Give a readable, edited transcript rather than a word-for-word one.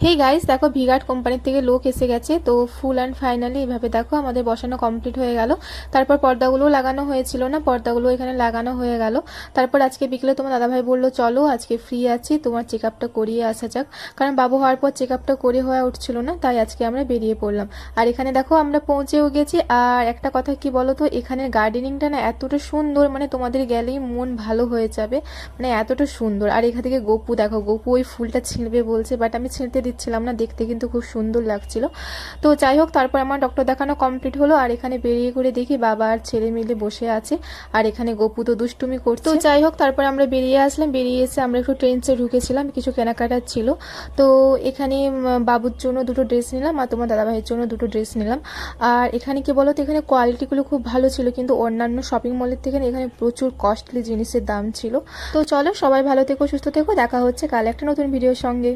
Hey guys, দেখো V-Guard company থেকে লোক এসে গেছে। তো ফুল অ্যান্ড ফাইনালি এভাবে দেখো আমাদের বসানো কমপ্লিট হয়ে গেল। তারপর পর্দাগুলো লাগানো হয়েছিল না, পর্দাগুলো এখানে লাগানো হয়ে গেল। তারপর আজকে বিকেলে তোমার দাদাভাই বললো চলো আজকে ফ্রি আছি, তোমার চেক আপটা করিয়ে আসা যাক। কারণ বাবু হওয়ার পর চেক আপটা করে হওয়া উঠছিল না, তাই আজকে আমরা বেরিয়ে পড়লাম। আর এখানে দেখো আমরা পৌঁছেও গেছি। আর একটা কথা কি বলো তো, এখানের গার্ডেনিংটা না এতটা সুন্দর, মানে তোমাদের গেলেই মন ভালো হয়ে যাবে, মানে এতটা সুন্দর। আর এখান থেকে গপু দেখো, গপু ওই ফুলটা ছিঁড়বে বলছে, বাট আমি ছিঁড়তে দিচ্ছিলাম না, দেখতে কিন্তু খুব সুন্দর লাগছিল। তো যাই হোক, তারপর আমার ডক্টর দেখানো কমপ্লিট হলো। আর এখানে বেরিয়ে করে দেখি বাবা আর ছেলে মিলে বসে আছে, আর এখানে গপু তো দুষ্টুমি করছে। তো যাই হোক, তারপর আমরা বেরিয়ে আসলাম। বেরিয়ে এসে আমরা একটু ট্রেন্ডসে ঢুকেছিলাম, কিছু কেনাকাটার ছিল। তো এখানে বাবুর জন্য দুটো ড্রেস নিলাম, আর তোমার দাদাভাইয়ের জন্য দুটো ড্রেস নিলাম। আর এখানে কি বলো তো, এখানে কোয়ালিটিগুলো খুব ভালো ছিল, কিন্তু অন্যান্য শপিং মলের থেকে এখানে প্রচুর কস্টলি জিনিসের দাম ছিল। তো চলো, সবাই ভালো থেকো, সুস্থ থেকো, দেখা হচ্ছে কাল একটা নতুন ভিডিওর সঙ্গে।